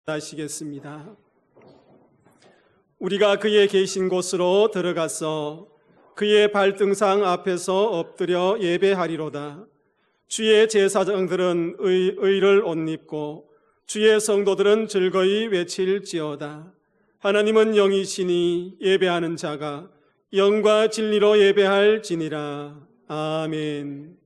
하시겠습니다. 우리가 그의 계신 곳으로 들어가서 그의 발등상 앞에서 엎드려 예배하리로다. 주의 제사장들은 의를 옷 입고 주의 성도들은 즐거이 외칠지어다. 하나님은 영이시니 예배하는 자가 영과 진리로 예배할지니라. 아멘.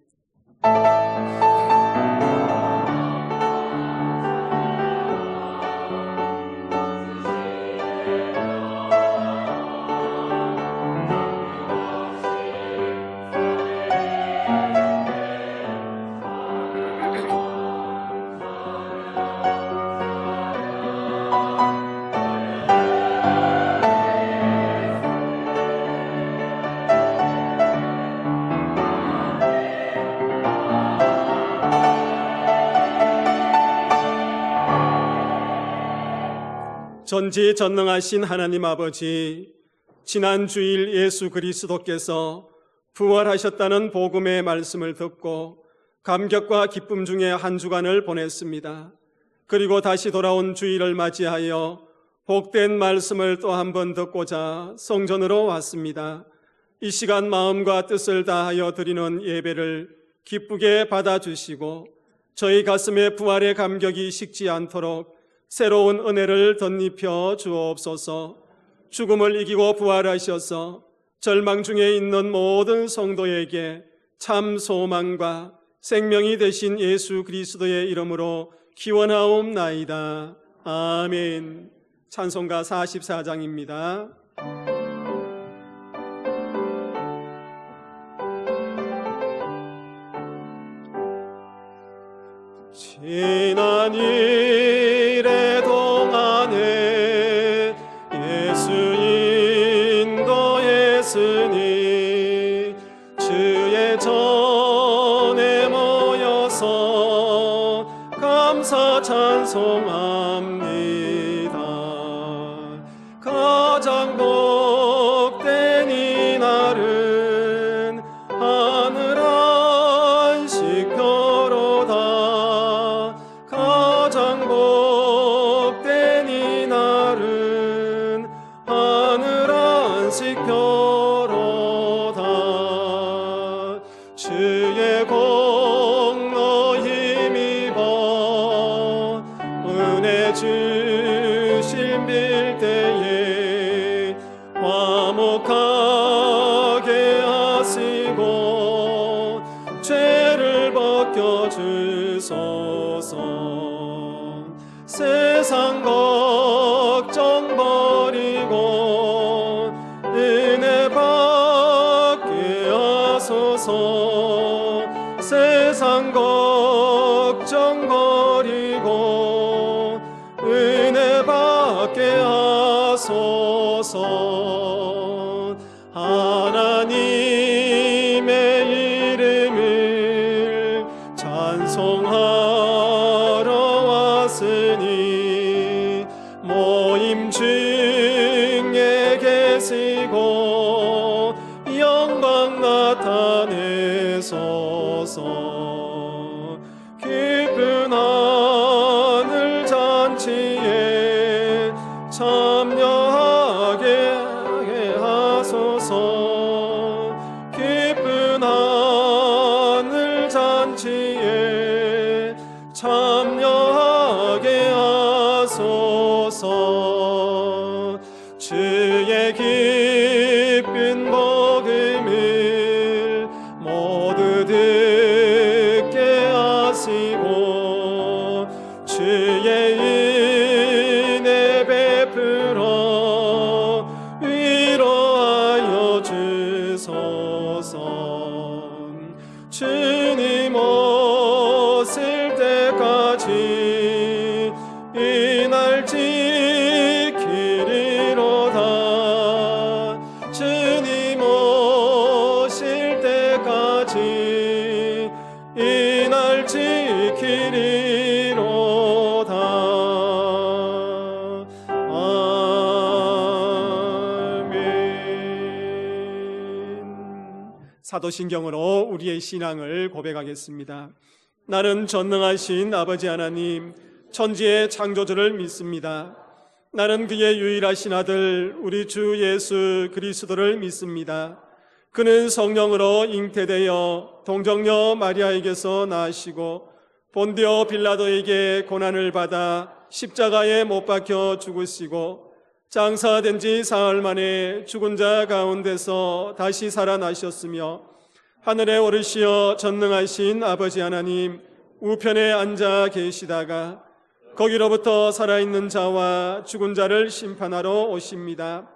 전지전능하신 하나님 아버지, 지난 주일 예수 그리스도께서 부활하셨다는 복음의 말씀을 듣고 감격과 기쁨 중에 한 주간을 보냈습니다. 그리고 다시 돌아온 주일을 맞이하여 복된 말씀을 또 한 번 듣고자 성전으로 왔습니다. 이 시간 마음과 뜻을 다하여 드리는 예배를 기쁘게 받아주시고 저희 가슴에 부활의 감격이 식지 않도록 새로운 은혜를 덧입혀 주옵소서. 죽음을 이기고 부활하셔서 절망 중에 있는 모든 성도에게 참 소망과 생명이 되신 예수 그리스도의 이름으로 기원하옵나이다. 아멘. 찬송가 44장입니다. 지난 일의 동안에 예수 인도했으니 주의 전에 모여서 감사 찬송합니다. 가장 복된 이날은 하늘 안식 표로다. 가장 복된 이날은 하늘 안식 표로다. 주의 공로 힘입어 은혜 주신 빌때에 화목하게 하시고 죄를 벗겨주소서. 세상 걱정 버리고 은혜 받게 하소서. 세상 걱정 버리고 은혜 받게 하소서. 하나님의 이름을 찬송하러 왔으니 모임 중에 계시고 영광 나타내소서. 기쁜 하늘 잔치에 참여하게 하소서. 기쁜 하늘 잔치에 참여하게 하소서. 주의 기쁜 복음을 모두 듣게 하시고 주의 은혜 베풀어 위로하여 주소서. 주님 오실 때까지 이날 지키리로다. 주님 오실 때까지 이날 지키리로다. 아멘. 사도신경으로 우리의 신앙을 고백하겠습니다. 나는 전능하신 아버지 하나님, 천지의 창조주를 믿습니다. 나는 그의 유일하신 아들 우리 주 예수 그리스도를 믿습니다. 그는 성령으로 잉태되어 동정녀 마리아에게서 나시고 본디오 빌라도에게 고난을 받아 십자가에 못 박혀 죽으시고 장사된 지 사흘 만에 죽은 자 가운데서 다시 살아나셨으며 하늘에 오르시어 전능하신 아버지 하나님 우편에 앉아 계시다가 거기로부터 살아있는 자와 죽은 자를 심판하러 오십니다.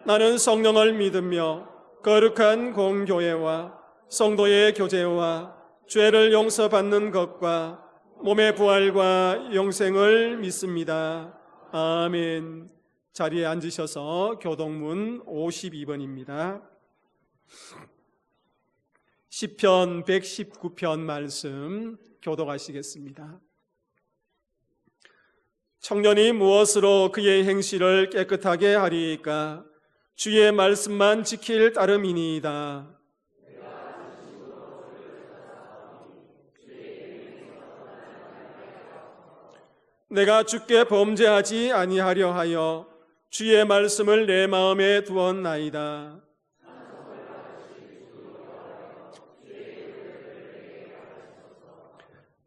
나는 성령을 믿으며 거룩한 공교회와 성도의 교제와 죄를 용서받는 것과 몸의 부활과 영생을 믿습니다. 아멘. 자리에 앉으셔서 교동문 52번입니다. 시편 119편 말씀 교독하시겠습니다. 청년이 무엇으로 그의 행실을 깨끗하게 하리이까? 주의 말씀만 지킬 따름이니이다. 내가 주께 범죄하지 아니하려 하여 주의 말씀을 내 마음에 두었나이다.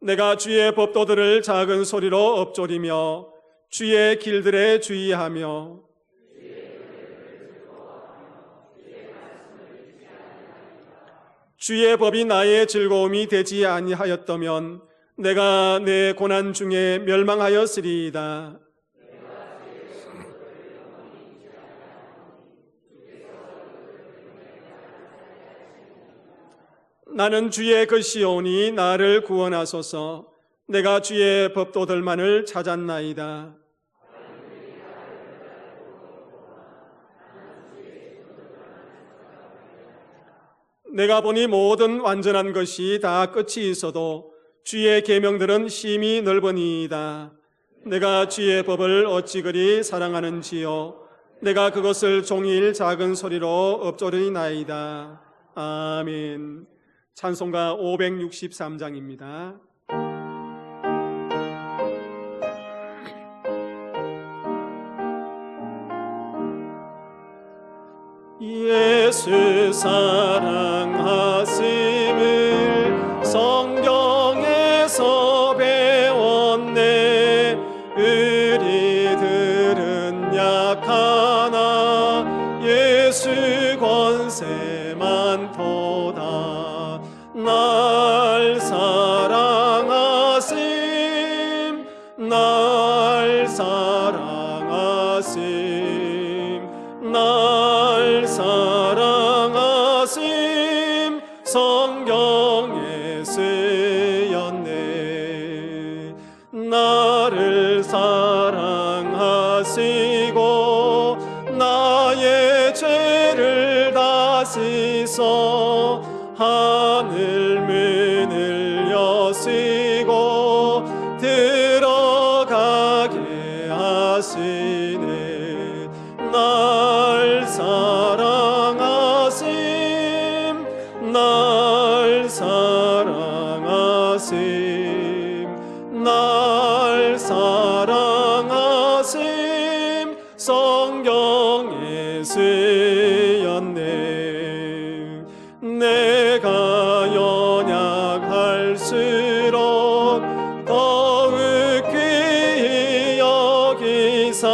내가 주의 법도들을 작은 소리로 엎조리며 주의 길들에 주의하며 주의 법이 나의 즐거움이 되지 아니하였다면 내가 내 고난 중에 멸망하였으리이다. 나는 주의 것이오니 나를 구원하소서. 내가 주의 법도들만을 찾았나이다. 내가 보니 모든 완전한 것이 다 끝이 있어도 주의 계명들은 심히 넓으니이다. 내가 주의 법을 어찌 그리 사랑하는지요. 내가 그것을 종일 작은 소리로 엎조리나이다. 아멘. 찬송가 563장입니다. 예수 사랑하심을 성경에서 배웠네. 우리들은 약하나 예수 권세 많도다. 날 사랑하심, 날 사랑하심, 날 사랑하심, 성경에 쓰였네. 나를 사랑하시고 나의 죄를 다시소. 하늘 문을 여시고 들어가게 하시네. 날 사랑하심, 날 사랑하심, 날 사랑하심, 성경에 쓰였네. 내가 연약할수록 더욱 귀히 여기사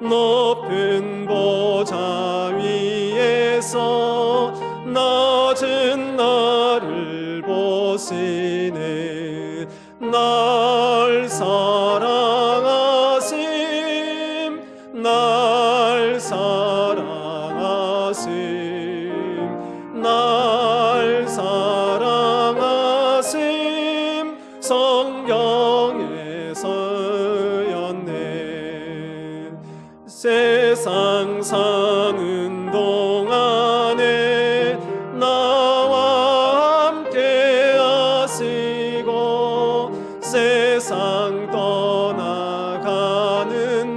높은 보좌 위에서 낮은 나를 보시네. 날 사랑하심, 날 사랑하심, 날 사랑하심, 성경에 서였네. 세상 사는 동안에 나와 함께 하시고 세상 떠나가는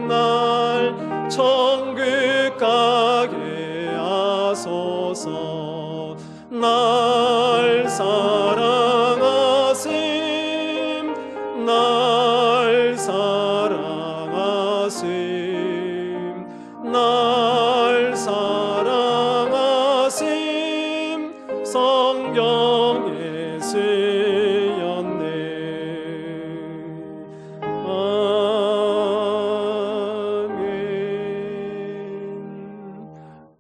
날 천국 가게 하소서. 날 사랑하심, 날 날 사랑하심 성경에 쓰였네. 아멘.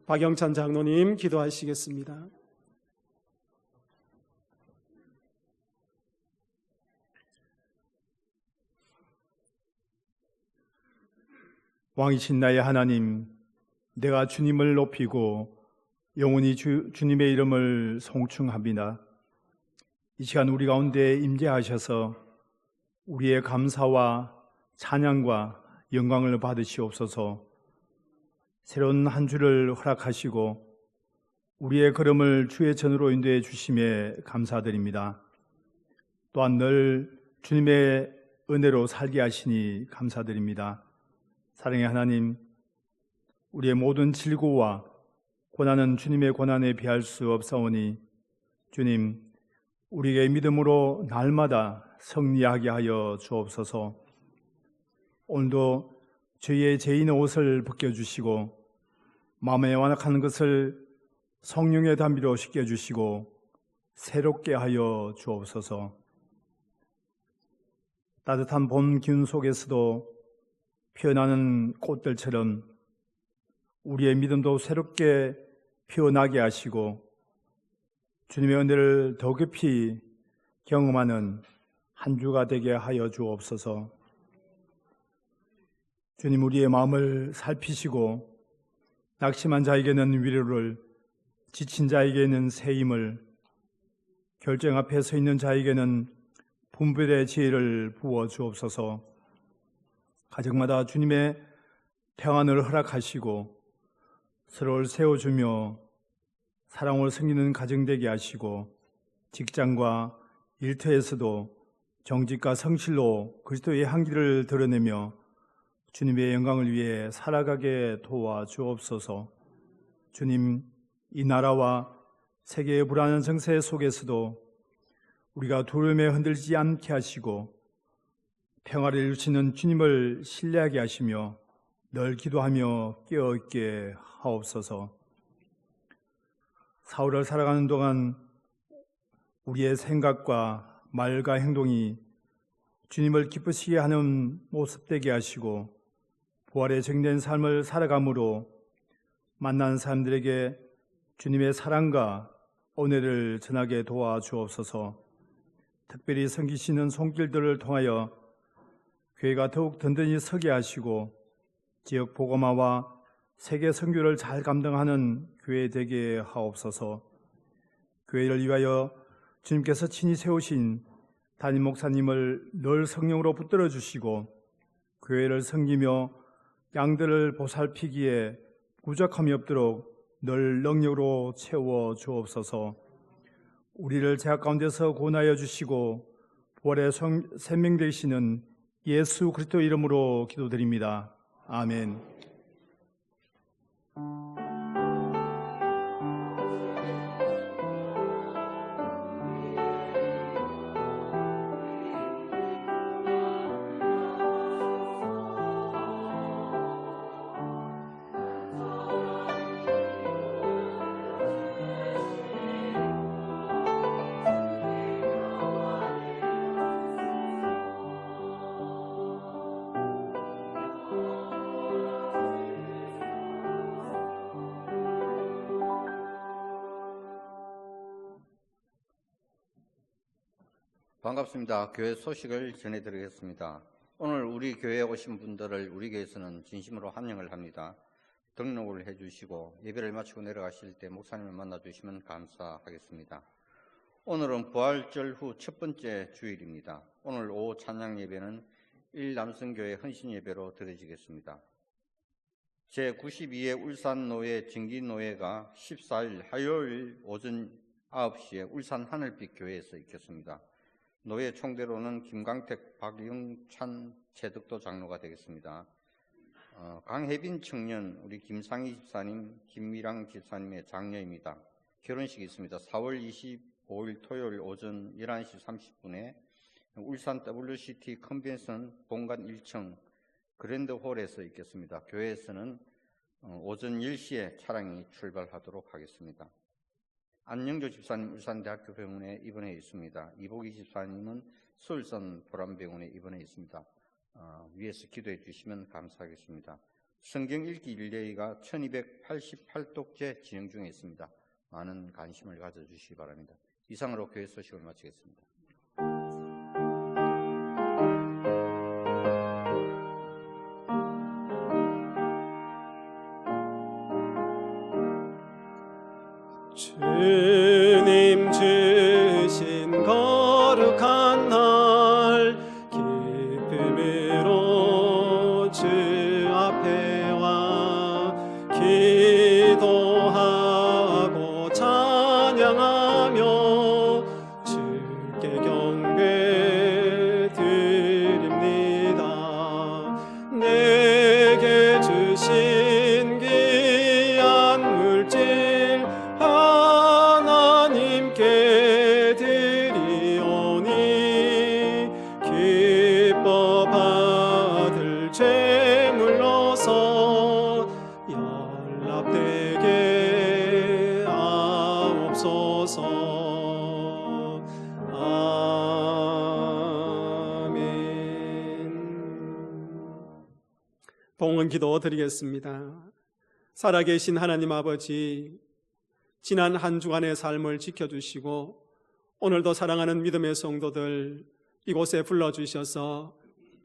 박영찬 장로님 기도하시겠습니다. 왕이신 나의 하나님, 내가 주님을 높이고 영원히 주님의 이름을 송축합니다. 이 시간 우리 가운데 임재하셔서 우리의 감사와 찬양과 영광을 받으시옵소서. 새로운 한 주를 허락하시고 우리의 걸음을 주의 전으로 인도해 주심에 감사드립니다. 또한 늘 주님의 은혜로 살게 하시니 감사드립니다. 사랑의 하나님, 우리의 모든 질고와 고난은 주님의 고난에 비할 수 없사오니 주님, 우리에게 믿음으로 날마다 승리하게 하여 주옵소서. 오늘도 저희의 죄인의 옷을 벗겨주시고 마음에 완악한 것을 성령의 담비로 씻겨주시고 새롭게 하여 주옵소서. 따뜻한 봄 기운 속에서도 피어나는 꽃들처럼 우리의 믿음도 새롭게 피어나게 하시고 주님의 은혜를 더 깊이 경험하는 한 주가 되게 하여 주옵소서. 주님, 우리의 마음을 살피시고 낙심한 자에게는 위로를, 지친 자에게는 새 힘을, 결정 앞에 서 있는 자에게는 분별의 지혜를 부어 주옵소서. 가정마다 주님의 평안을 허락하시고 서로를 세워주며 사랑으로 섬기는 가정 되게 하시고 직장과 일터에서도 정직과 성실로 그리스도의 향기를 드러내며 주님의 영광을 위해 살아가게 도와주옵소서. 주님, 이 나라와 세계의 불안한 정세 속에서도 우리가 두려움에 흔들리지 않게 하시고 평화를 이루시는 주님을 신뢰하게 하시며 늘 기도하며 깨어있게 하옵소서. 사흘을 살아가는 동안 우리의 생각과 말과 행동이 주님을 기쁘시게 하는 모습 되게 하시고 부활의 정된 삶을 살아감으로 만난 사람들에게 주님의 사랑과 은혜를 전하게 도와주옵소서. 특별히 섬기시는 손길들을 통하여 교회가 더욱 든든히 서게 하시고 지역 복음화와 세계 선교를 잘 감당하는 교회 되게 하옵소서. 교회를 위하여 주님께서 친히 세우신 담임 목사님을 늘 성령으로 붙들어 주시고 교회를 섬기며 양들을 보살피기에 부족함이 없도록 늘 능력으로 채워 주옵소서. 우리를 죄악 가운데서 구원하여 주시고 부활의 생명 되시는 예수 그리스도 이름으로 기도드립니다. 아멘. 반갑습니다. 교회 소식을 전해드리겠습니다. 오늘 우리 교회에 오신 분들을 우리 교회에서는 진심으로 환영을 합니다. 등록을 해주시고 예배를 마치고 내려가실 때 목사님을 만나주시면 감사하겠습니다. 오늘은 부활절 후 첫 번째 주일입니다. 오늘 오후 찬양 예배는 일남성교회 헌신예배로 드려지겠습니다. 제92회 울산노회 정기노회가 14일 화요일 오전 9시에 울산 하늘빛 교회에서 있겠습니다. 노회 총대로는 김광택, 박영찬, 최덕도 장로가 되겠습니다. 강혜빈 청년, 우리 김상희 집사님, 김미랑 집사님의 장녀입니다. 결혼식이 있습니다. 4월 25일 토요일 오전 11시 30분에 울산 WCT 컨벤션 본관 1층 그랜드홀에서 있겠습니다. 교회에서는 오전 10시에 차량이 출발하도록 하겠습니다. 안영조 집사님 울산대학교 병원에 입원해 있습니다. 이보기 집사님은 서울선 보람병원에 입원해 있습니다. 위에서 기도해 주시면 감사하겠습니다. 성경 읽기 릴레이가 1288독째 진행 중에 있습니다. 많은 관심을 가져주시기 바랍니다. 이상으로 교회 소식을 마치겠습니다. 주님 주신 거룩한 날 기쁨으로 주 앞에 와 기도하고 찬양하며 주께 경배 드립니다. 내게 주신 귀한 물질 하나님께 드리오니 기뻐 받을 제물로서 연락되게 하옵소서. 아멘. 봉헌 기도 드리겠습니다. 살아계신 하나님 아버지, 지난 한 주간의 삶을 지켜주시고 오늘도 사랑하는 믿음의 성도들 이곳에 불러주셔서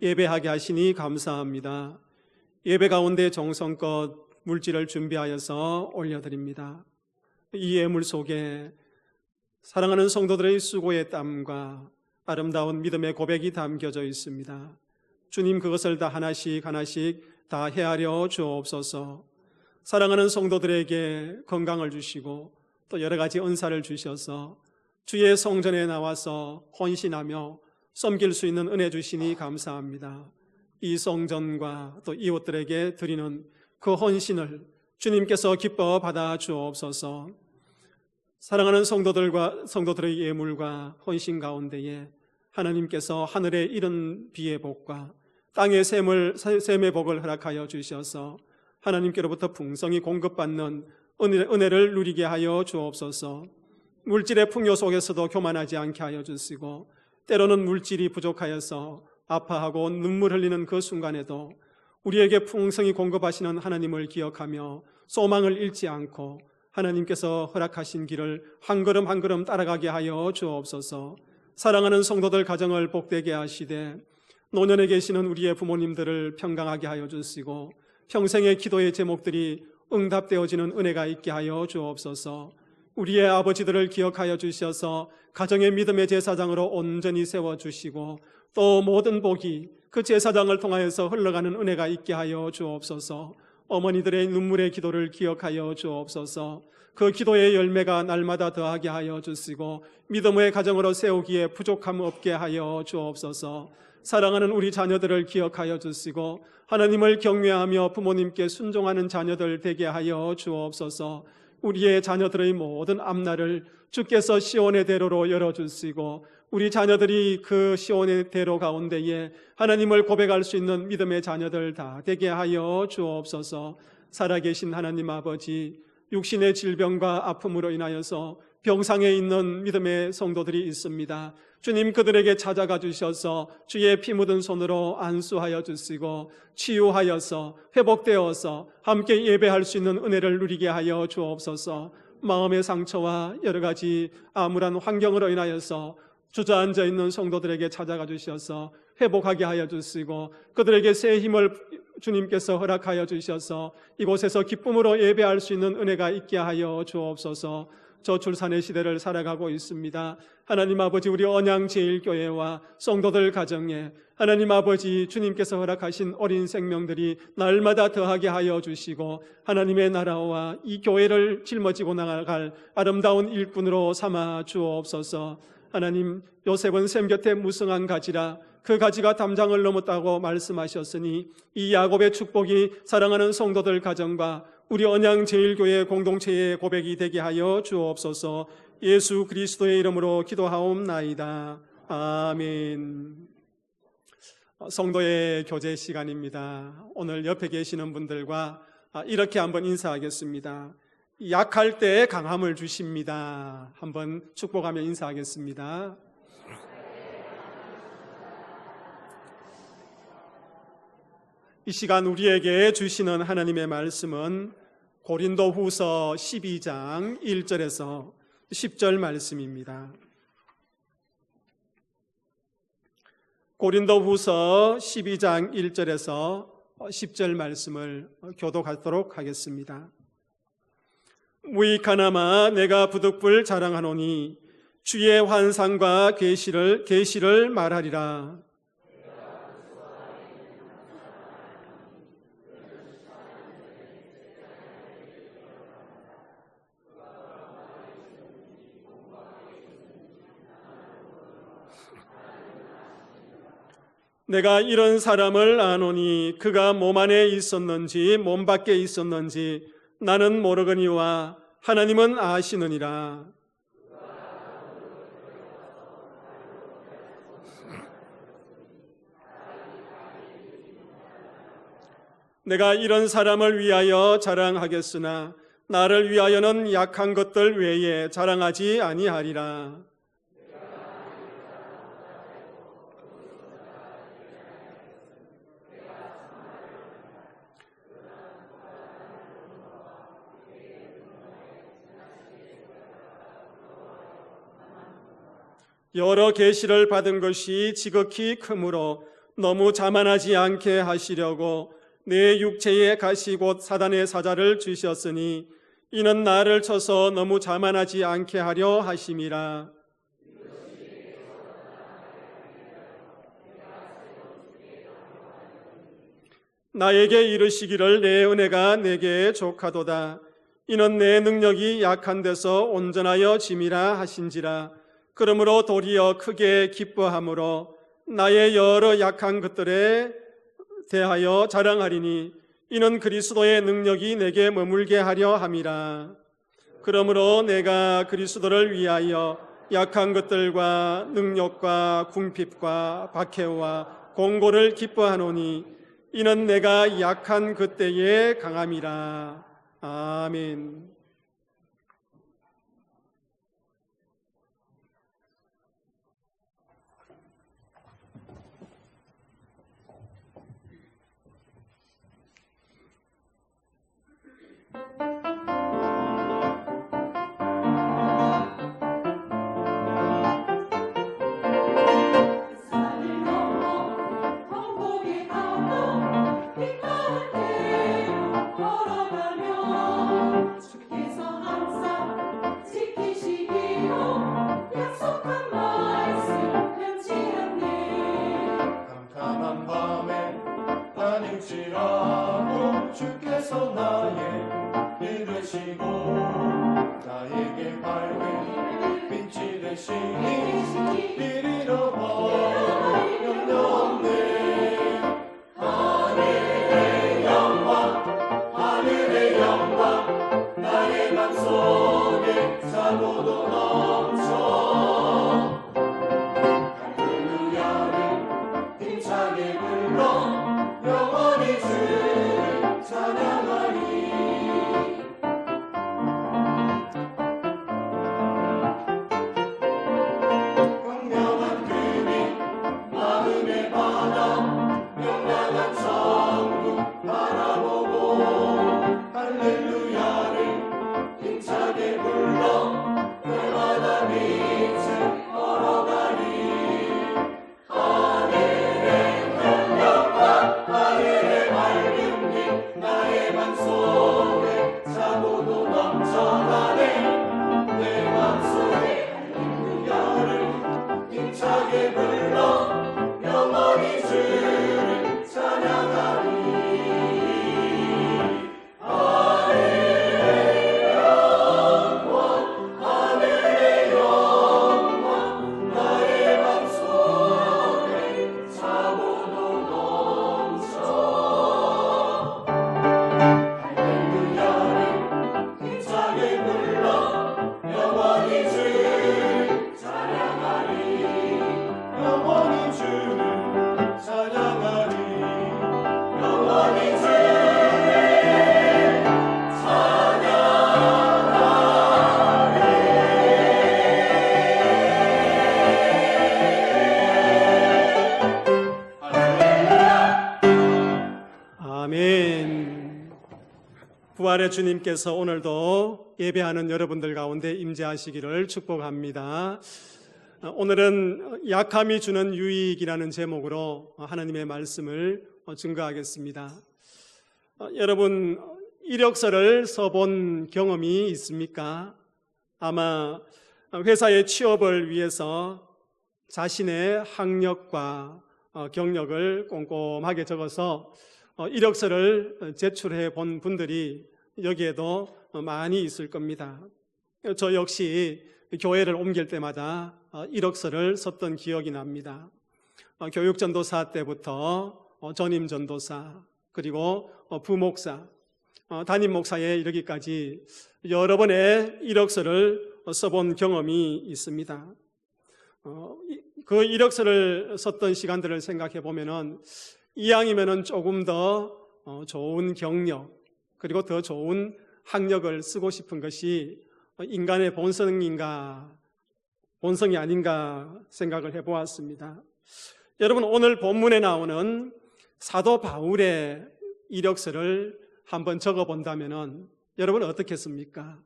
예배하게 하시니 감사합니다. 예배 가운데 정성껏 물질을 준비하여서 올려드립니다. 이 예물 속에 사랑하는 성도들의 수고의 땀과 아름다운 믿음의 고백이 담겨져 있습니다. 주님, 그것을 다 하나씩 하나씩 다 헤아려 주옵소서. 사랑하는 성도들에게 건강을 주시고 또 여러 가지 은사를 주셔서 주의 성전에 나와서 헌신하며 섬길 수 있는 은혜 주시니 감사합니다. 이 성전과 또 이웃들에게 드리는 그 헌신을 주님께서 기뻐 받아 주옵소서. 사랑하는 성도들의 예물과 헌신 가운데에 하나님께서 하늘에 이른 비의 복과 땅의 샘의 복을 허락하여 주셔서 하나님께로부터 풍성히 공급받는 은혜를 누리게 하여 주옵소서. 물질의 풍요 속에서도 교만하지 않게 하여 주시고 때로는 물질이 부족하여서 아파하고 눈물 흘리는 그 순간에도 우리에게 풍성히 공급하시는 하나님을 기억하며 소망을 잃지 않고 하나님께서 허락하신 길을 한 걸음 한 걸음 따라가게 하여 주옵소서. 사랑하는 성도들 가정을 복되게 하시되 노년에 계시는 우리의 부모님들을 평강하게 하여 주시고 평생의 기도의 제목들이 응답되어지는 은혜가 있게 하여 주옵소서. 우리의 아버지들을 기억하여 주셔서 가정의 믿음의 제사장으로 온전히 세워주시고 또 모든 복이 그 제사장을 통하여서 흘러가는 은혜가 있게 하여 주옵소서. 어머니들의 눈물의 기도를 기억하여 주옵소서. 그 기도의 열매가 날마다 더하게 하여 주시고 믿음의 가정으로 세우기에 부족함 없게 하여 주옵소서. 사랑하는 우리 자녀들을 기억하여 주시고 하나님을 경외하며 부모님께 순종하는 자녀들 되게 하여 주옵소서. 우리의 자녀들의 모든 앞날을 주께서 시온의 대로로 열어주시고 우리 자녀들이 그 시온의 대로 가운데에 하나님을 고백할 수 있는 믿음의 자녀들 다 되게 하여 주옵소서. 살아계신 하나님 아버지, 육신의 질병과 아픔으로 인하여서 병상에 있는 믿음의 성도들이 있습니다. 주님, 그들에게 찾아가 주셔서 주의 피 묻은 손으로 안수하여 주시고 치유하여서 회복되어서 함께 예배할 수 있는 은혜를 누리게 하여 주옵소서. 마음의 상처와 여러 가지 암울한 환경으로 인하여서 주저앉아 있는 성도들에게 찾아가 주셔서 회복하게 하여 주시고 그들에게 새 힘을 주님께서 허락하여 주셔서 이곳에서 기쁨으로 예배할 수 있는 은혜가 있게 하여 주옵소서. 저출산의 시대를 살아가고 있습니다. 하나님 아버지, 우리 언양제일교회와 성도들 가정에 하나님 아버지 주님께서 허락하신 어린 생명들이 날마다 더하게 하여 주시고 하나님의 나라와 이 교회를 짊어지고 나아갈 아름다운 일꾼으로 삼아 주옵소서. 하나님, 요셉은 샘 곁에 무성한 가지라 그 가지가 담장을 넘었다고 말씀하셨으니 이 야곱의 축복이 사랑하는 성도들 가정과 우리 언양제일교회 공동체의 고백이 되게 하여 주옵소서. 예수 그리스도의 이름으로 기도하옵나이다. 아멘. 성도의 교제 시간입니다. 오늘 옆에 계시는 분들과 이렇게 한번 인사하겠습니다. 약할 때 강함을 주십니다. 한번 축복하며 인사하겠습니다. 이 시간 우리에게 주시는 하나님의 말씀은 고린도후서 12장 1절에서 10절 말씀입니다. 고린도후서 12장 1절에서 10절 말씀을 교독하도록 하겠습니다. 무익하나마 내가 부득불 자랑하노니 주의 환상과 계시를 말하리라. 내가 이런 사람을 아노니 그가 몸 안에 있었는지 몸 밖에 있었는지 나는 모르거니와 하나님은 아시느니라. 내가 이런 사람을 위하여 자랑하겠으나 나를 위하여는 약한 것들 외에 자랑하지 아니하리라. 여러 계시를 받은 것이 지극히 크므로 너무 자만하지 않게 하시려고 내 육체에 가시 곧 사단의 사자를 주셨으니 이는 나를 쳐서 너무 자만하지 않게 하려 하심이라. 나에게 이르시기를 내 은혜가 내게 족하도다. 이는 내 능력이 약한 데서 온전하여 짐이라 하신지라. 그러므로 도리어 크게 기뻐함으로 나의 여러 약한 것들에 대하여 자랑하리니 이는 그리스도의 능력이 내게 머물게 하려 함이라. 그러므로 내가 그리스도를 위하여 약한 것들과 능력과 궁핍과 박해와 공고를 기뻐하노니 이는 내가 약한 그때에 강함이라. 아멘. 주께서 나의 이르시고 나에게 밝은 빛이 되시니 이리로 영영네. 하늘의 영광 나의 맘속에 사고도 넘쳐. 할렐루야를 힘차게 불러 영원히 주를 찬양하리. 광명한 그빛 마음의 바다 명랑한 천국 바라보고 할렐루야를 힘차게 불러 해마다 빛을 걸어가리. 하늘의 맑은 빛 나의 맘속에 사고도 넘쳐나네. 내 맘속에 할렐루야를 힘차게 불러 영원히 주를 찬양하리. 하늘의 영광 나의 맘속에 사고도 넘쳐. 할렐루야를 힘차게 불러 영원히 주를 찬양하리. 영원히 아멘. 부활의 주님께서 오늘도 예배하는 여러분들 가운데 임재하시기를 축복합니다. 오늘은 약함이 주는 유익이라는 제목으로 하나님의 말씀을 증거하겠습니다. 여러분, 이력서를 써본 경험이 있습니까? 아마 회사의 취업을 위해서 자신의 학력과 경력을 꼼꼼하게 적어서 이력서를 제출해 본 분들이 여기에도 많이 있을 겁니다. 저 역시 교회를 옮길 때마다 이력서를 썼던 기억이 납니다. 교육전도사 때부터 전임 전도사, 그리고 부목사, 담임 목사에 이르기까지 여러 번의 이력서를 써본 경험이 있습니다. 그 이력서를 썼던 시간들을 생각해 보면은 이왕이면은 조금 더 좋은 경력, 그리고 더 좋은 학력을 쓰고 싶은 것이 인간의 본성이 아닌가 생각을 해보았습니다. 여러분, 오늘 본문에 나오는 사도 바울의 이력서를 한번 적어본다면은 여러분 어떻겠습니까?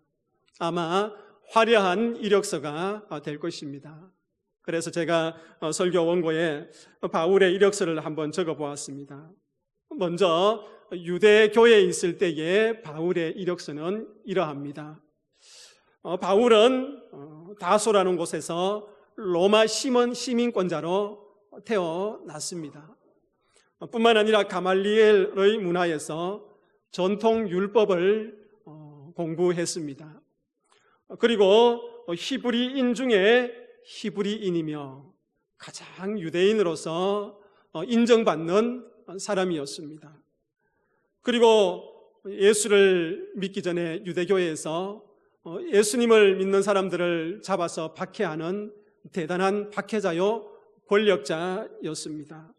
아마 화려한 이력서가 될 것입니다. 그래서 제가 설교 원고에 바울의 이력서를 한번 적어보았습니다. 먼저 유대교회에 있을 때의 바울의 이력서는 이러합니다. 바울은 다소라는 곳에서 로마 시민권자로 태어났습니다. 뿐만 아니라 가말리엘의 문화에서 전통 율법을 공부했습니다. 그리고 히브리인 중에 히브리인이며 가장 유대인으로서 인정받는 사람이었습니다. 그리고 예수를 믿기 전에 유대교회에서 예수님을 믿는 사람들을 잡아서 박해하는 대단한 박해자요 권력자였습니다.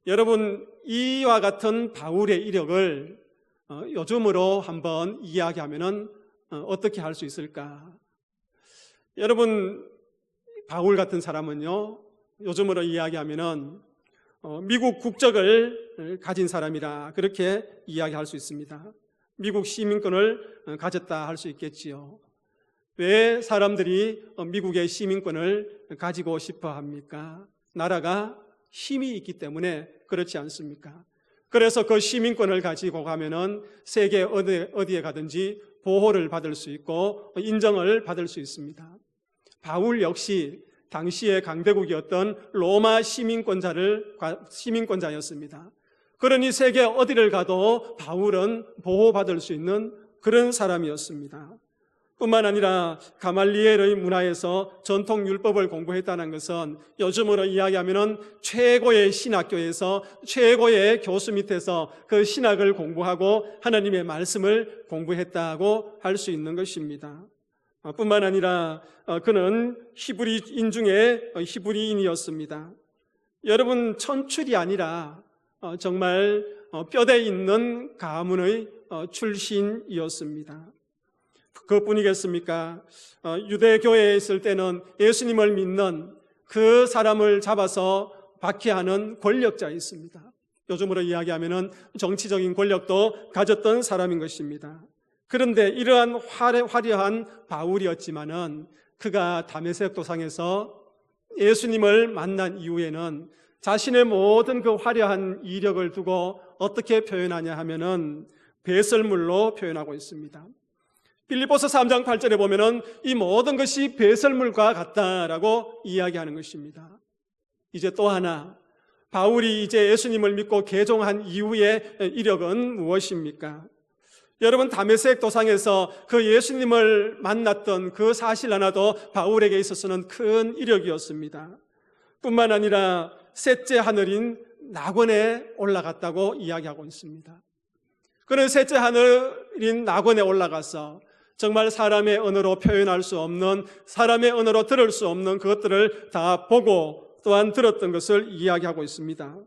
여러분, 이와 같은 바울의 이력을 요즘으로 한번 이야기하면 어떻게 할 수 있을까? 여러분, 바울 같은 사람은요, 요즘으로 이야기하면 미국 국적을 가진 사람이라 그렇게 이야기할 수 있습니다. 미국 시민권을 가졌다 할 수 있겠지요. 왜 사람들이 미국의 시민권을 가지고 싶어 합니까? 나라가 힘이 있기 때문에 그렇지 않습니까? 그래서 그 시민권을 가지고 가면은 세계 어디에 가든지 보호를 받을 수 있고 인정을 받을 수 있습니다. 바울 역시 당시의 강대국이었던 로마 시민권자였습니다. 그러니 세계 어디를 가도 바울은 보호받을 수 있는 그런 사람이었습니다. 뿐만 아니라 가말리엘의 문화에서 전통 율법을 공부했다는 것은 요즘으로 이야기하면 최고의 신학교에서 최고의 교수 밑에서 그 신학을 공부하고 하나님의 말씀을 공부했다고 할 수 있는 것입니다. 뿐만 아니라 그는 히브리인 중에 히브리인이었습니다. 여러분, 천출이 아니라 정말 뼈대 있는 가문의 출신이었습니다. 그것뿐이겠습니까? 유대교회에 있을 때는 예수님을 믿는 그 사람을 잡아서 박해하는 권력자였습니다. 요즘으로 이야기하면 정치적인 권력도 가졌던 사람인 것입니다. 그런데 이러한 화려한 바울이었지만은 그가 다메섹 도상에서 예수님을 만난 이후에는 자신의 모든 그 화려한 이력을 두고 어떻게 표현하냐 하면은 배설물로 표현하고 있습니다. 빌립보서 3장 8절에 보면은 이 모든 것이 배설물과 같다라고 이야기하는 것입니다. 이제 또 하나, 바울이 이제 예수님을 믿고 개종한 이후의 이력은 무엇입니까? 여러분, 다메섹 도상에서 그 예수님을 만났던 그 사실 하나도 바울에게 있어서는 큰 이력이었습니다. 뿐만 아니라 셋째 하늘인 낙원에 올라갔다고 이야기하고 있습니다. 그는 셋째 하늘인 낙원에 올라가서 정말 사람의 언어로 표현할 수 없는, 사람의 언어로 들을 수 없는 그것들을 다 보고 또한 들었던 것을 이야기하고 있습니다.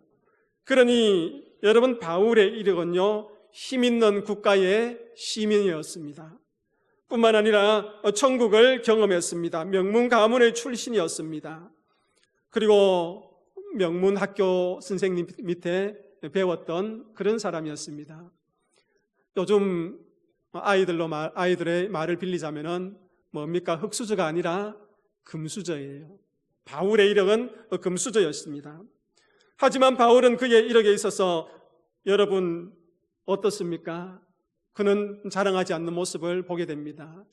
그러니 여러분, 바울의 이력은요, 힘 있는 국가의 시민이었습니다. 뿐만 아니라 천국을 경험했습니다. 명문 가문의 출신이었습니다. 그리고 명문 학교 선생님 밑에 배웠던 그런 사람이었습니다. 요즘 아이들의 말을 빌리자면은 뭡니까? 흙수저가 아니라 금수저예요. 바울의 이력은 금수저였습니다. 하지만 바울은 그의 이력에 있어서 여러분 어떻습니까? 그는 자랑하지 않는 모습을 보게 됩니다.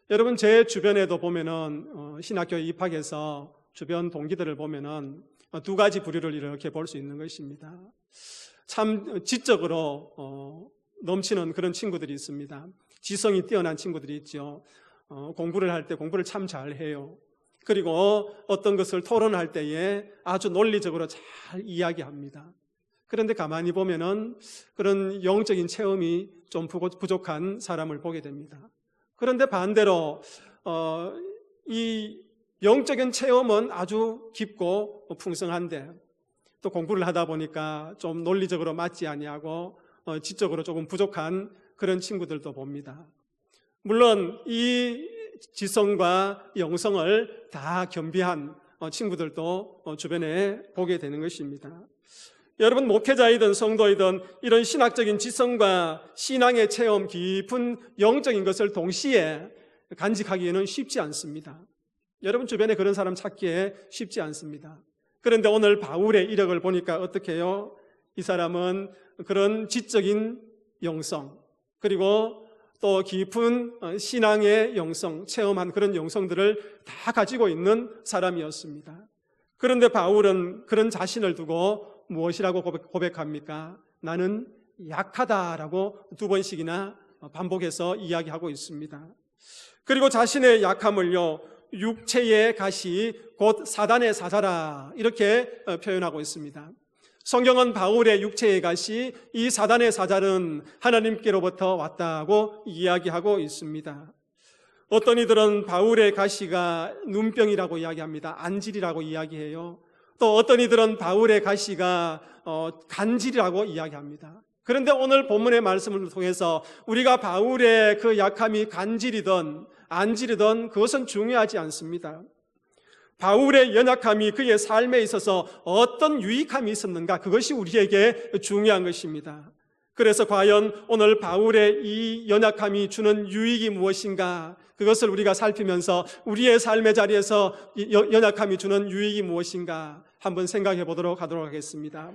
여러분 제 주변에도 보면은 신학교에 입학해서 주변 동기들을 보면은 두 가지 부류를 이렇게 볼 수 있는 것입니다. 참 지적으로 넘치는 그런 친구들이 있습니다. 지성이 뛰어난 친구들이 있죠. 공부를 할 때 공부를 참 잘해요. 그리고 어떤 것을 토론할 때에 아주 논리적으로 잘 이야기합니다. 그런데 가만히 보면은 그런 영적인 체험이 좀 부족한 사람을 보게 됩니다. 그런데 반대로 이 영적인 체험은 아주 깊고 풍성한데 또 공부를 하다 보니까 좀 논리적으로 맞지 아니하고 지적으로 조금 부족한 그런 친구들도 봅니다. 물론 이 지성과 영성을 다 겸비한 친구들도 주변에 보게 되는 것입니다. 여러분 목회자이든 성도이든 이런 신학적인 지성과 신앙의 체험, 깊은 영적인 것을 동시에 간직하기에는 쉽지 않습니다. 여러분 주변에 그런 사람 찾기에 쉽지 않습니다. 그런데 오늘 바울의 이력을 보니까 어떻게 해요? 이 사람은 그런 지적인 영성 그리고 또 깊은 신앙의 영성, 체험한 그런 영성들을 다 가지고 있는 사람이었습니다. 그런데 바울은 그런 자신을 두고 무엇이라고 고백합니까? 나는 약하다라고 두 번씩이나 반복해서 이야기하고 있습니다. 그리고 자신의 약함을요, 육체의 가시 곧 사단의 사자라 이렇게 표현하고 있습니다. 성경은 바울의 육체의 가시, 이 사단의 사자는 하나님께로부터 왔다고 이야기하고 있습니다. 어떤 이들은 바울의 가시가 눈병이라고 이야기합니다. 안질이라고 이야기해요. 또 어떤 이들은 바울의 가시가 간질이라고 이야기합니다. 그런데 오늘 본문의 말씀을 통해서 우리가 바울의 그 약함이 간질이든 안질이든 그것은 중요하지 않습니다. 바울의 연약함이 그의 삶에 있어서 어떤 유익함이 있었는가, 그것이 우리에게 중요한 것입니다. 그래서 과연 오늘 바울의 이 연약함이 주는 유익이 무엇인가, 그것을 우리가 살피면서 우리의 삶의 자리에서 연약함이 주는 유익이 무엇인가 한번 생각해 보도록 하겠습니다.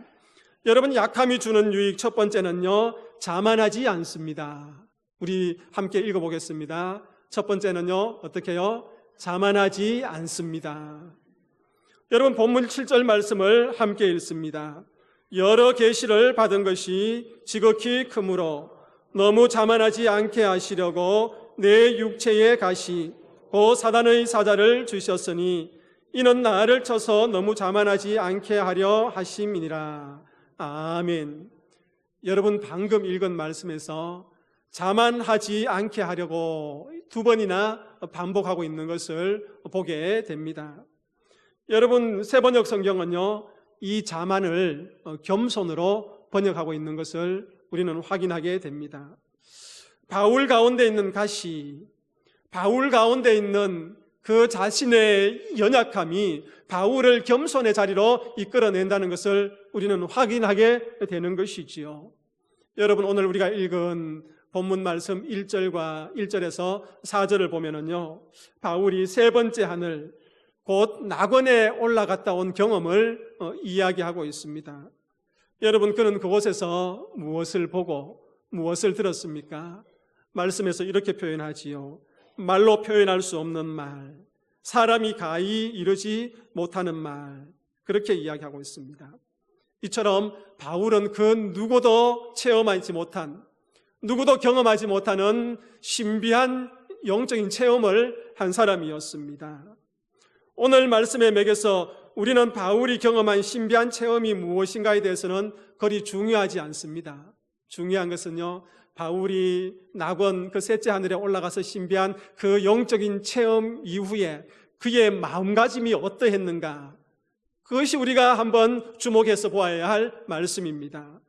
여러분, 약함이 주는 유익 첫 번째는요, 자만하지 않습니다. 우리 함께 읽어보겠습니다. 첫 번째는요, 어떻게 해요? 자만하지 않습니다. 여러분 본문 7절 말씀을 함께 읽습니다. 여러 계시를 받은 것이 지극히 크므로 너무 자만하지 않게 하시려고 내 육체의 가시 곧 사단의 사자를 주셨으니 이는 나를 쳐서 너무 자만하지 않게 하려 하심이니라. 아멘. 여러분 방금 읽은 말씀에서 자만하지 않게 하려고 두 번이나 반복하고 있는 것을 보게 됩니다. 여러분 세번역 성경은요, 이 자만을 겸손으로 번역하고 있는 것을 우리는 확인하게 됩니다. 바울 가운데 있는 가시, 바울 가운데 있는 그 자신의 연약함이 바울을 겸손의 자리로 이끌어낸다는 것을 우리는 확인하게 되는 것이지요. 여러분 오늘 우리가 읽은 본문 말씀 1절에서 4절을 보면은요, 바울이 세 번째 하늘 곧 낙원에 올라갔다 온 경험을 이야기하고 있습니다. 여러분 그는 그곳에서 무엇을 보고 무엇을 들었습니까? 말씀에서 이렇게 표현하지요. 말로 표현할 수 없는 말, 사람이 가히 이르지 못하는 말, 그렇게 이야기하고 있습니다. 이처럼 바울은 그 누구도 체험하지 못한, 누구도 경험하지 못하는 신비한 영적인 체험을 한 사람이었습니다. 오늘 말씀의 맥에서 우리는 바울이 경험한 신비한 체험이 무엇인가에 대해서는 그리 중요하지 않습니다. 중요한 것은요, 바울이 낙원 그 셋째 하늘에 올라가서 신비한 그 영적인 체험 이후에 그의 마음가짐이 어떠했는가, 그것이 우리가 한번 주목해서 보아야 할 말씀입니다.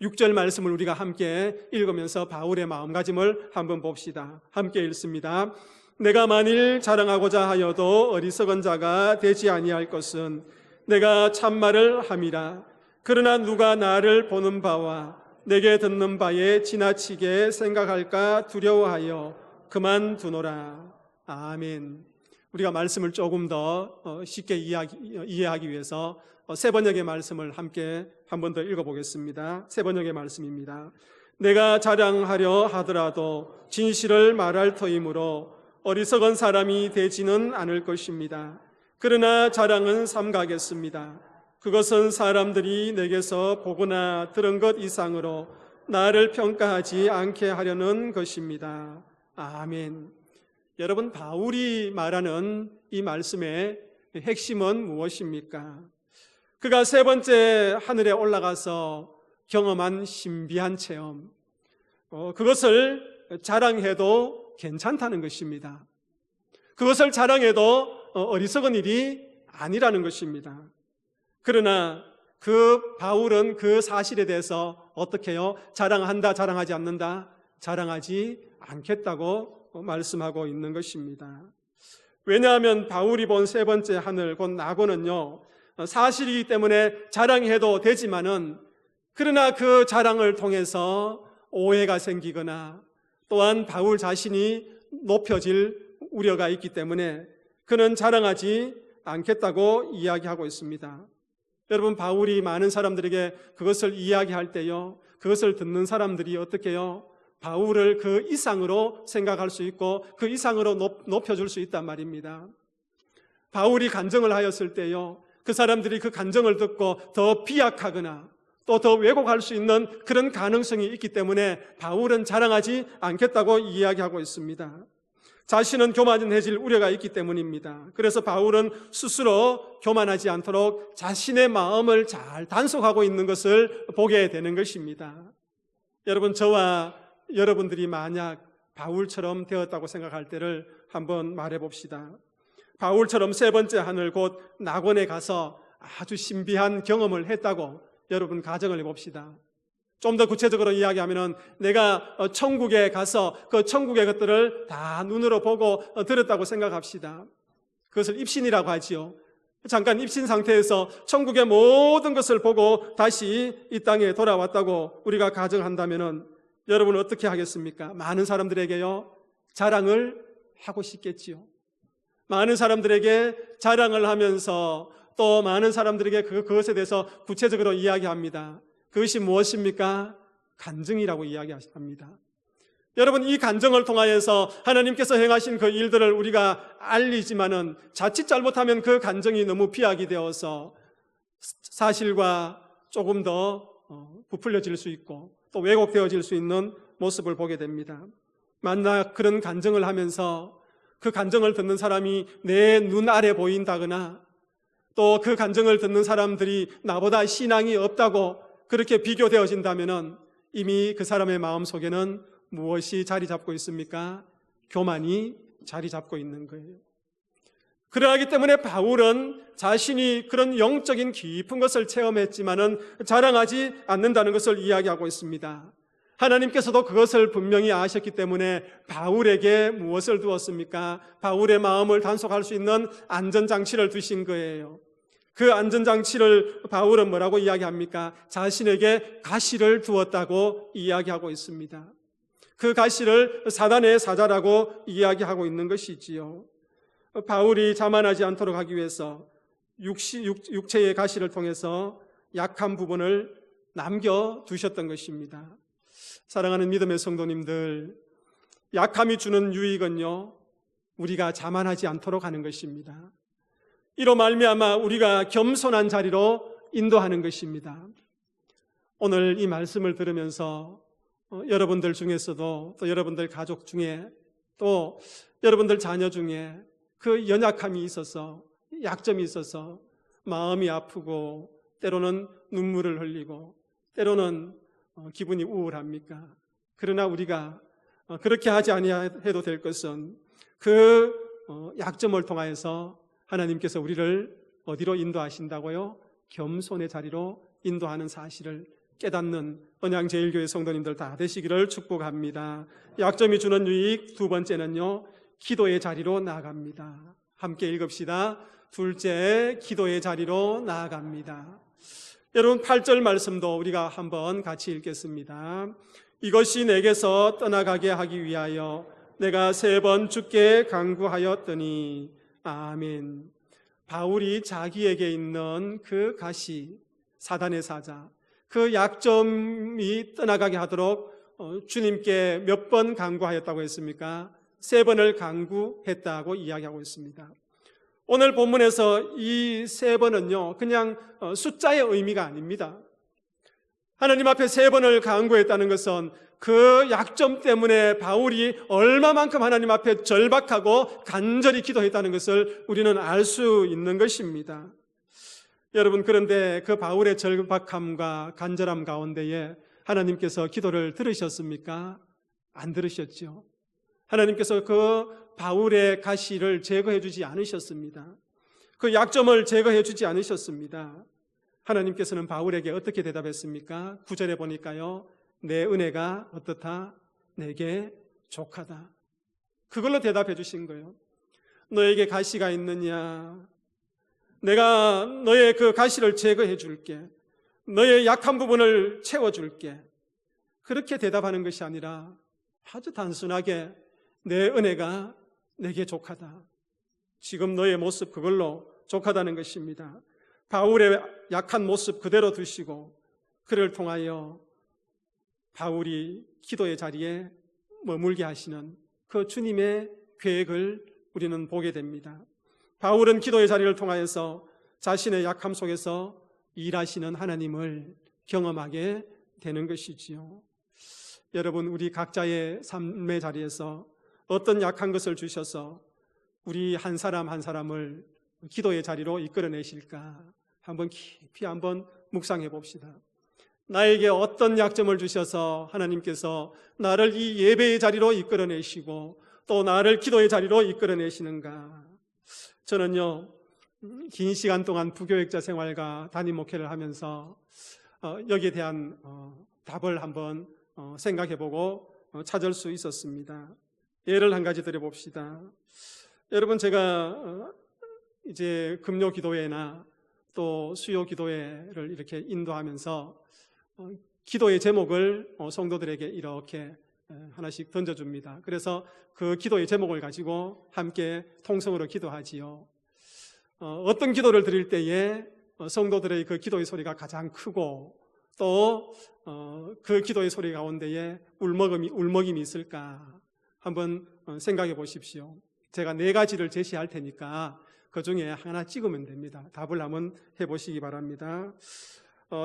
6절 말씀을 우리가 함께 읽으면서 바울의 마음가짐을 한번 봅시다. 함께 읽습니다. 내가 만일 자랑하고자 하여도 어리석은 자가 되지 아니할 것은 내가 참말을 함이라. 그러나 누가 나를 보는 바와 내게 듣는 바에 지나치게 생각할까 두려워하여 그만두노라. 아멘. 우리가 말씀을 조금 더 쉽게 이해하기 위해서 세 번역의 말씀을 함께 한 번 더 읽어보겠습니다. 세 번역의 말씀입니다. 내가 자랑하려 하더라도 진실을 말할 터이므로 어리석은 사람이 되지는 않을 것입니다. 그러나 자랑은 삼가겠습니다. 그것은 사람들이 내게서 보거나 들은 것 이상으로 나를 평가하지 않게 하려는 것입니다. 아멘. 여러분, 바울이 말하는 이 말씀의 핵심은 무엇입니까? 그가 세 번째 하늘에 올라가서 경험한 신비한 체험, 그것을 자랑해도 괜찮다는 것입니다. 그것을 자랑해도 어리석은 일이 아니라는 것입니다. 그러나 그 바울은 그 사실에 대해서 어떻게 해요? 자랑한다, 자랑하지 않는다? 자랑하지 않겠다고 말씀하고 있는 것입니다. 왜냐하면 바울이 본 세 번째 하늘, 곧 낙원은요, 사실이기 때문에 자랑해도 되지만은, 그러나 그 자랑을 통해서 오해가 생기거나 또한 바울 자신이 높여질 우려가 있기 때문에 그는 자랑하지 않겠다고 이야기하고 있습니다. 여러분, 바울이 많은 사람들에게 그것을 이야기할 때요, 그것을 듣는 사람들이 어떻게 해요? 바울을 그 이상으로 생각할 수 있고 그 이상으로 높여줄 수 있단 말입니다. 바울이 간증을 하였을 때요, 그 사람들이 그 간증을 듣고 더 비약하거나 또 더 왜곡할 수 있는 그런 가능성이 있기 때문에 바울은 자랑하지 않겠다고 이야기하고 있습니다. 자신은 교만해질 우려가 있기 때문입니다. 그래서 바울은 스스로 교만하지 않도록 자신의 마음을 잘 단속하고 있는 것을 보게 되는 것입니다. 여러분, 저와 여러분들이 만약 바울처럼 되었다고 생각할 때를 한번 말해봅시다. 바울처럼 세 번째 하늘, 곧 낙원에 가서 아주 신비한 경험을 했다고 여러분 가정을 해봅시다. 좀 더 구체적으로 이야기하면은 내가 천국에 가서 그 천국의 것들을 다 눈으로 보고 들었다고 생각합시다. 그것을 입신이라고 하지요. 잠깐 입신 상태에서 천국의 모든 것을 보고 다시 이 땅에 돌아왔다고 우리가 가정한다면은 여러분 어떻게 하겠습니까? 많은 사람들에게요, 자랑을 하고 싶겠지요. 많은 사람들에게 자랑을 하면서 또 많은 사람들에게 그것에 대해서 구체적으로 이야기합니다. 그것이 무엇입니까? 간증이라고 이야기합니다. 여러분, 이 간증을 통하여서 하나님께서 행하신 그 일들을 우리가 알리지만은 자칫 잘못하면 그 간증이 너무 비약이 되어서 사실과 조금 더 부풀려질 수 있고 또 왜곡되어질 수 있는 모습을 보게 됩니다. 만약 그런 간증을 하면서 그 간증을 듣는 사람이 내 눈 아래 보인다거나 또 그 간증을 듣는 사람들이 나보다 신앙이 없다고 그렇게 비교되어진다면 이미 그 사람의 마음속에는 무엇이 자리 잡고 있습니까? 교만이 자리 잡고 있는 거예요. 그러하기 때문에 바울은 자신이 그런 영적인 깊은 것을 체험했지만은 자랑하지 않는다는 것을 이야기하고 있습니다. 하나님께서도 그것을 분명히 아셨기 때문에 바울에게 무엇을 두었습니까? 바울의 마음을 단속할 수 있는 안전장치를 두신 거예요. 그 안전장치를 바울은 뭐라고 이야기합니까? 자신에게 가시를 두었다고 이야기하고 있습니다. 그 가시를 사단의 사자라고 이야기하고 있는 것이지요. 바울이 자만하지 않도록 하기 위해서 육체의 가시를 통해서 약한 부분을 남겨두셨던 것입니다. 사랑하는 믿음의 성도님들, 약함이 주는 유익은요, 우리가 자만하지 않도록 하는 것입니다. 이로 말미암아 우리가 겸손한 자리로 인도하는 것입니다. 오늘 이 말씀을 들으면서 여러분들 중에서도 또 여러분들 가족 중에 또 여러분들 자녀 중에 그 연약함이 있어서 약점이 있어서 마음이 아프고 때로는 눈물을 흘리고 때로는 기분이 우울합니까? 그러나 우리가 그렇게 하지 아니해도 될 것은 그 약점을 통하여서 하나님께서 우리를 어디로 인도하신다고요? 겸손의 자리로 인도하는 사실을 깨닫는 언양제일교회 성도님들 다 되시기를 축복합니다. 약점이 주는 유익 두 번째는요, 기도의 자리로 나아갑니다. 함께 읽읍시다. 둘째, 기도의 자리로 나아갑니다. 여러분 8절 말씀도 우리가 한번 같이 읽겠습니다. 이것이 내게서 떠나가게 하기 위하여 내가 3번 주께 간구하였더니 아멘. 바울이 자기에게 있는 그 가시, 사단의 사자, 그 약점이 떠나가게 하도록 주님께 몇 번 간구하였다고 했습니까? 3번을 간구했다고 이야기하고 있습니다. 오늘 본문에서 이 3번은요, 그냥 숫자의 의미가 아닙니다. 하나님 앞에 3번을 간구했다는 것은 그 약점 때문에 바울이 얼마만큼 하나님 앞에 절박하고 간절히 기도했다는 것을 우리는 알 수 있는 것입니다. 여러분, 그런데 그 바울의 절박함과 간절함 가운데에 하나님께서 기도를 들으셨습니까? 안 들으셨죠. 하나님께서 그 바울의 가시를 제거해 주지 않으셨습니다. 그 약점을 제거해 주지 않으셨습니다. 하나님께서는 바울에게 어떻게 대답했습니까? 9절에 보니까요, 내 은혜가 어떻다? 내게 족하다. 그걸로 대답해 주신 거예요. 너에게 가시가 있느냐? 내가 너의 그 가시를 제거해 줄게. 너의 약한 부분을 채워줄게. 그렇게 대답하는 것이 아니라 아주 단순하게 내 은혜가 내게 족하다. 지금 너의 모습 그걸로 족하다는 것입니다. 바울의 약한 모습 그대로 두시고 그를 통하여 바울이 기도의 자리에 머물게 하시는 그 주님의 계획을 우리는 보게 됩니다. 바울은 기도의 자리를 통하여서 자신의 약함 속에서 일하시는 하나님을 경험하게 되는 것이지요. 여러분, 우리 각자의 삶의 자리에서 어떤 약한 것을 주셔서 우리 한 사람 한 사람을 기도의 자리로 이끌어내실까? 한번 깊이 한번 묵상해 봅시다. 나에게 어떤 약점을 주셔서 하나님께서 나를 이 예배의 자리로 이끌어내시고 또 나를 기도의 자리로 이끌어내시는가? 저는요, 긴 시간 동안 부교육자 생활과 담임 목회를 하면서 여기에 대한 답을 한번 생각해보고 찾을 수 있었습니다. 예를 한 가지 드려봅시다. 여러분, 제가 이제 금요 기도회나 또 수요 기도회를 이렇게 인도하면서 기도의 제목을 성도들에게 이렇게 하나씩 던져줍니다. 그래서 그 기도의 제목을 가지고 함께 통성으로 기도하지요. 어떤 기도를 드릴 때에 성도들의 그 기도의 소리가 가장 크고 또 그 기도의 소리 가운데에 울먹임이 있을까 한번 생각해 보십시오. 제가 4가지를 제시할 테니까 그 중에 하나 찍으면 됩니다. 답을 한번 해보시기 바랍니다.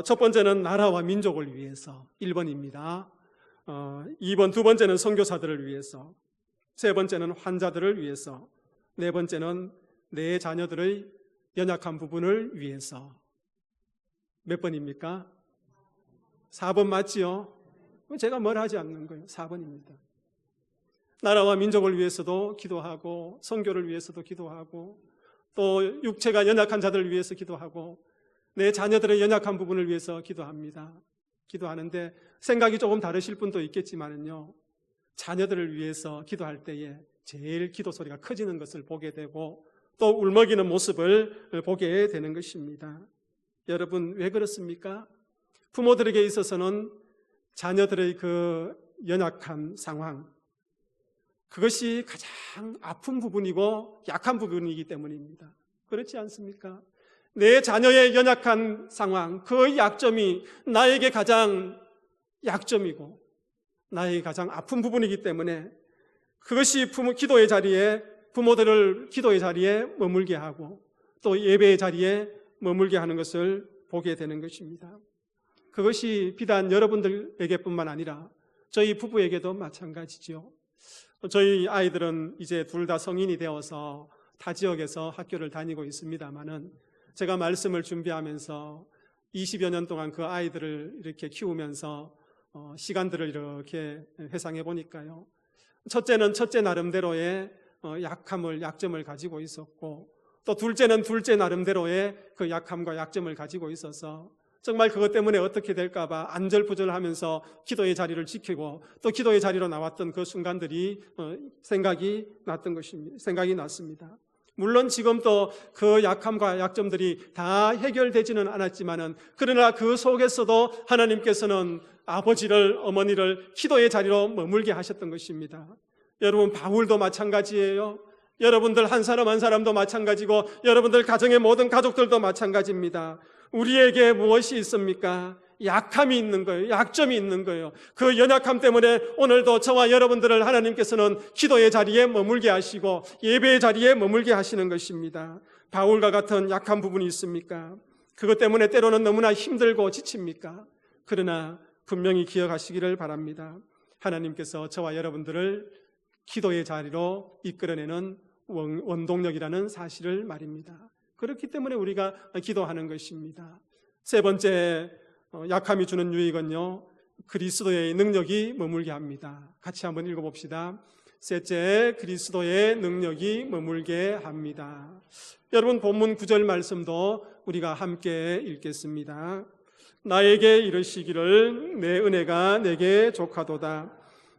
첫 번째는 나라와 민족을 위해서 1번입니다. 2번, 두 번째는 선교사들을 위해서, 세 번째는 환자들을 위해서, 네 번째는 내 자녀들의 연약한 부분을 위해서. 몇 번입니까? 4번 맞지요? 제가 뭘 하지 않는 거예요. 4번입니다. 나라와 민족을 위해서도 기도하고 선교를 위해서도 기도하고 또 육체가 연약한 자들을 위해서 기도하고 내 자녀들의 연약한 부분을 위해서 기도합니다. 기도하는데 생각이 조금 다르실 분도 있겠지만은요, 자녀들을 위해서 기도할 때에 제일 기도 소리가 커지는 것을 보게 되고 또 울먹이는 모습을 보게 되는 것입니다. 여러분, 왜 그렇습니까? 부모들에게 있어서는 자녀들의 그 연약한 상황, 그것이 가장 아픈 부분이고 약한 부분이기 때문입니다. 그렇지 않습니까? 내 자녀의 연약한 상황, 그 약점이 나에게 가장 약점이고 나에게 가장 아픈 부분이기 때문에 그것이 기도의 자리에, 부모들을 기도의 자리에 머물게 하고 또 예배의 자리에 머물게 하는 것을 보게 되는 것입니다. 그것이 비단 여러분들에게뿐만 아니라 저희 부부에게도 마찬가지죠. 저희 아이들은 이제 둘 다 성인이 되어서 타 지역에서 학교를 다니고 있습니다만은 제가 말씀을 준비하면서 20여 년 동안 그 아이들을 이렇게 키우면서 시간들을 이렇게 회상해 보니까요, 첫째는 첫째 나름대로의 약점을 가지고 있었고 또 둘째는 둘째 나름대로의 그 약함과 약점을 가지고 있어서 정말 그것 때문에 어떻게 될까봐 안절부절하면서 기도의 자리를 지키고 또 기도의 자리로 나왔던 그 순간들이 생각이 났습니다. 물론 지금도 그 약함과 약점들이 다 해결되지는 않았지만은 그러나 그 속에서도 하나님께서는 아버지를, 어머니를 기도의 자리로 머물게 하셨던 것입니다. 여러분, 바울도 마찬가지예요. 여러분들 한 사람 한 사람도 마찬가지고 여러분들 가정의 모든 가족들도 마찬가지입니다. 우리에게 무엇이 있습니까? 약함이 있는 거예요. 약점이 있는 거예요. 그 연약함 때문에 오늘도 저와 여러분들을 하나님께서는 기도의 자리에 머물게 하시고 예배의 자리에 머물게 하시는 것입니다. 바울과 같은 약한 부분이 있습니까? 그것 때문에 때로는 너무나 힘들고 지칩니까? 그러나 분명히 기억하시기를 바랍니다. 하나님께서 저와 여러분들을 기도의 자리로 이끌어내는 원동력이라는 사실을 말입니다. 그렇기 때문에 우리가 기도하는 것입니다. 세 번째, 약함이 주는 유익은요, 그리스도의 능력이 머물게 합니다. 같이 한번 읽어봅시다. 셋째, 그리스도의 능력이 머물게 합니다. 여러분, 본문 9절 말씀도 우리가 함께 읽겠습니다. 나에게 이르시기를 내 은혜가 내게 족하도다.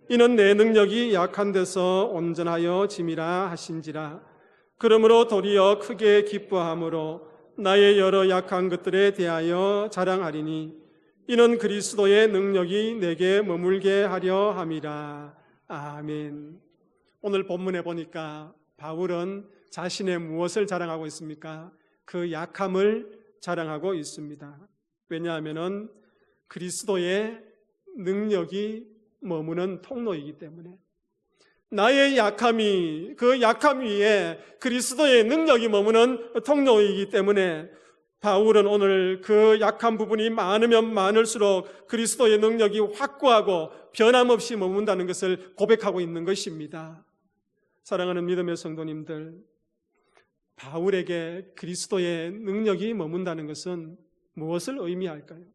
이는 내 능력이 약한 데서 온전하여 짐이라 하신지라. 그러므로 도리어 크게 기뻐함으로 나의 여러 약한 것들에 대하여 자랑하리니 이는 그리스도의 능력이 내게 머물게 하려 함이라. 아멘. 오늘 본문에 보니까 바울은 자신의 무엇을 자랑하고 있습니까? 그 약함을 자랑하고 있습니다. 왜냐하면 그리스도의 능력이 머무는 통로이기 때문에, 나의 약함이 그 약함 위에 그리스도의 능력이 머무는 통로이기 때문에 바울은 오늘 그 약한 부분이 많으면 많을수록 그리스도의 능력이 확고하고 변함없이 머문다는 것을 고백하고 있는 것입니다. 사랑하는 믿음의 성도님들, 바울에게 그리스도의 능력이 머문다는 것은 무엇을 의미할까요?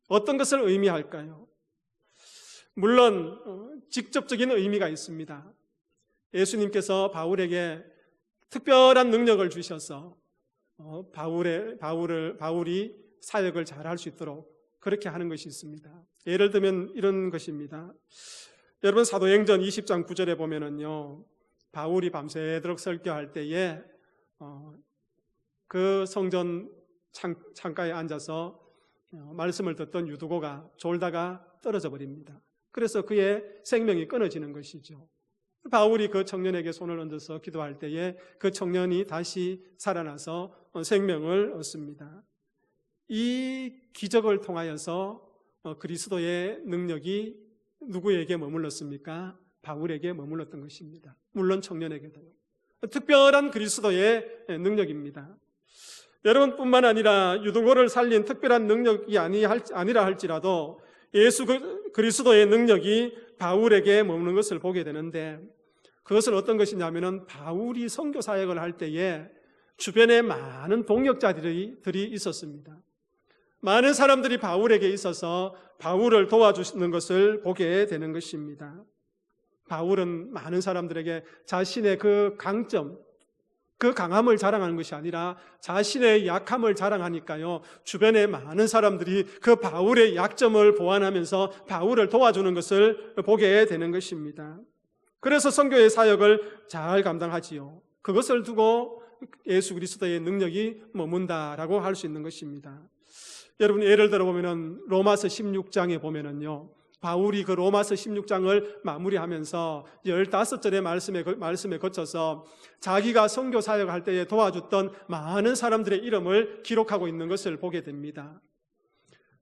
어떤 것을 의미할까요? 물론 직접적인 의미가 있습니다. 예수님께서 바울에게 특별한 능력을 주셔서 바울이 사역을 잘할 수 있도록 그렇게 하는 것이 있습니다. 예를 들면 이런 것입니다. 여러분, 사도행전 20장 9절에 보면은요, 바울이 밤새도록 설교할 때에 그 성전 창가에 앉아서 말씀을 듣던 유두고가 졸다가 떨어져 버립니다. 그래서 그의 생명이 끊어지는 것이죠. 바울이 그 청년에게 손을 얹어서 기도할 때에 그 청년이 다시 살아나서 생명을 얻습니다. 이 기적을 통하여서 그리스도의 능력이 누구에게 머물렀습니까? 바울에게 머물렀던 것입니다. 물론 청년에게도요. 특별한 그리스도의 능력입니다. 여러분뿐만 아니라 유두고를 살린 특별한 능력이 아니라 할지라도 예수 그리스도의 능력이 바울에게 머무는 것을 보게 되는데, 그것은 어떤 것이냐면은 바울이 선교 사역을 할 때에 주변에 많은 동역자들이 있었습니다. 많은 사람들이 바울에게 있어서 바울을 도와주시는 것을 보게 되는 것입니다. 바울은 많은 사람들에게 자신의 그 강점, 그 강함을 자랑하는 것이 아니라 자신의 약함을 자랑하니까요, 주변에 많은 사람들이 그 바울의 약점을 보완하면서 바울을 도와주는 것을 보게 되는 것입니다. 그래서 선교의 사역을 잘 감당하지요. 그것을 두고 예수 그리스도의 능력이 머문다라고 할 수 있는 것입니다. 여러분, 예를 들어 보면은 로마서 16장에 보면은요, 바울이 그 로마서 16장을 마무리하면서 15절의 말씀에 거쳐서 자기가 선교 사역할 때에 도와줬던 많은 사람들의 이름을 기록하고 있는 것을 보게 됩니다.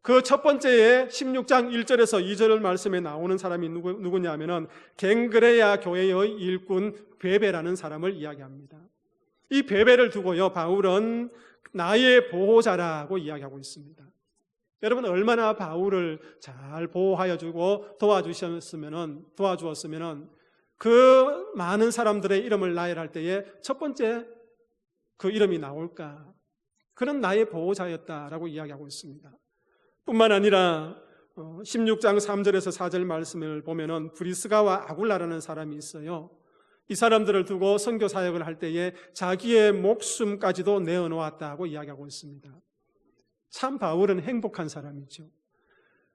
그 첫 번째에 16장 1절에서 2절 말씀에 나오는 사람이 누구냐면은 갱그레아 교회의 일꾼 베베라는 사람을 이야기합니다. 이 베베를 두고요, 바울은 나의 보호자라고 이야기하고 있습니다. 여러분, 얼마나 바울을 잘 보호하여 주고 도와주었으면 그 많은 사람들의 이름을 나열할 때에 첫 번째 그 이름이 나올까? 그는 나의 보호자였다라고 이야기하고 있습니다. 뿐만 아니라 16장 3절에서 4절 말씀을 보면은 브리스가와 아굴라라는 사람이 있어요. 이 사람들을 두고 선교 사역을 할 때에 자기의 목숨까지도 내어놓았다고 이야기하고 있습니다. 참 바울은 행복한 사람이죠.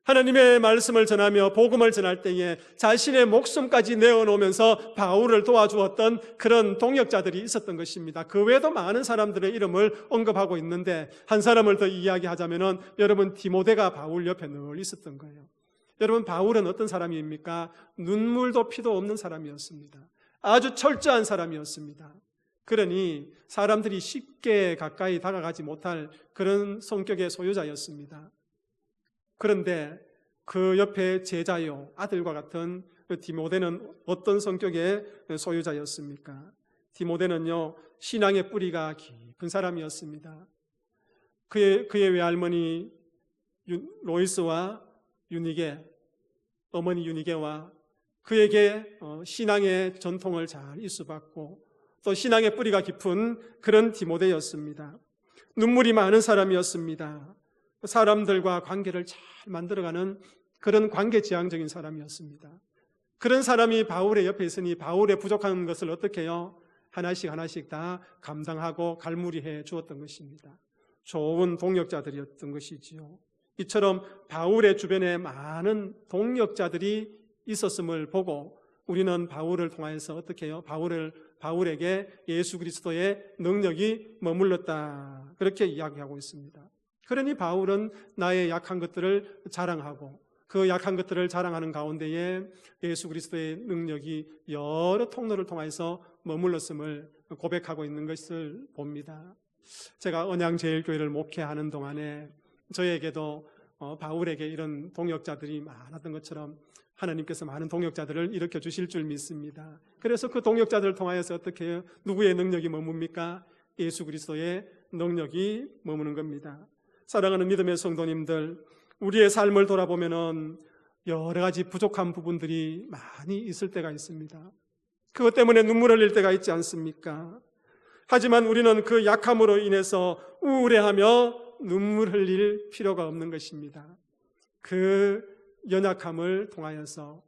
하나님의 말씀을 전하며 복음을 전할 때에 자신의 목숨까지 내어놓으면서 바울을 도와주었던 그런 동역자들이 있었던 것입니다. 그 외에도 많은 사람들의 이름을 언급하고 있는데 한 사람을 더 이야기하자면은 여러분 디모데가 바울 옆에 늘 있었던 거예요. 여러분 바울은 어떤 사람입니까? 눈물도 피도 없는 사람이었습니다. 아주 철저한 사람이었습니다. 그러니 사람들이 쉽게 가까이 다가가지 못할 그런 성격의 소유자였습니다. 그런데 그 옆에 제자요 아들과 같은 디모데는 어떤 성격의 소유자였습니까? 디모데는요 신앙의 뿌리가 깊은 사람이었습니다. 그의 외할머니 로이스와 유니게, 어머니 유니게와 그에게 신앙의 전통을 잘 이수받고 또 신앙의 뿌리가 깊은 그런 디모데였습니다. 눈물이 많은 사람이었습니다. 사람들과 관계를 잘 만들어가는 그런 관계지향적인 사람이었습니다. 그런 사람이 바울의 옆에 있으니 바울의 부족한 것을 어떻게 해요? 하나씩 다 감당하고 갈무리해 주었던 것입니다. 좋은 동역자들이었던 것이지요. 이처럼 바울의 주변에 많은 동역자들이 있었음을 보고 우리는 바울을 통하여서 어떻게 해요? 바울에게 예수 그리스도의 능력이 머물렀다. 그렇게 이야기하고 있습니다. 그러니 바울은 나의 약한 것들을 자랑하고 그 약한 것들을 자랑하는 가운데에 예수 그리스도의 능력이 여러 통로를 통해서 머물렀음을 고백하고 있는 것을 봅니다. 제가 언양제일교회를 목회하는 동안에 저에게도 바울에게 이런 동역자들이 많았던 것처럼 하나님께서 많은 동역자들을 일으켜 주실 줄 믿습니다. 그래서 그 동역자들을 통하여서 어떻게 해요? 누구의 능력이 머뭅니까? 예수 그리스도의 능력이 머무는 겁니다. 사랑하는 믿음의 성도님들, 우리의 삶을 돌아보면은 여러 가지 부족한 부분들이 많이 있을 때가 있습니다. 그것 때문에 눈물 흘릴 때가 있지 않습니까? 하지만 우리는 그 약함으로 인해서 우울해하며 눈물 흘릴 필요가 없는 것입니다. 그 연약함을 통하여서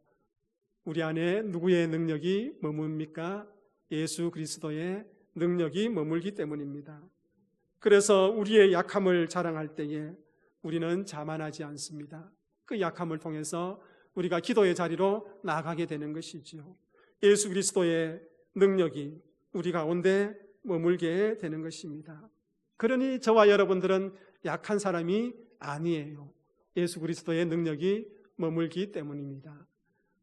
우리 안에 누구의 능력이 머뭅니까? 예수 그리스도의 능력이 머물기 때문입니다. 그래서 우리의 약함을 자랑할 때에 우리는 자만하지 않습니다. 그 약함을 통해서 우리가 기도의 자리로 나가게 되는 것이지요. 예수 그리스도의 능력이 우리 가운데 머물게 되는 것입니다. 그러니 저와 여러분들은 약한 사람이 아니에요. 예수 그리스도의 능력이 머물기 때문입니다.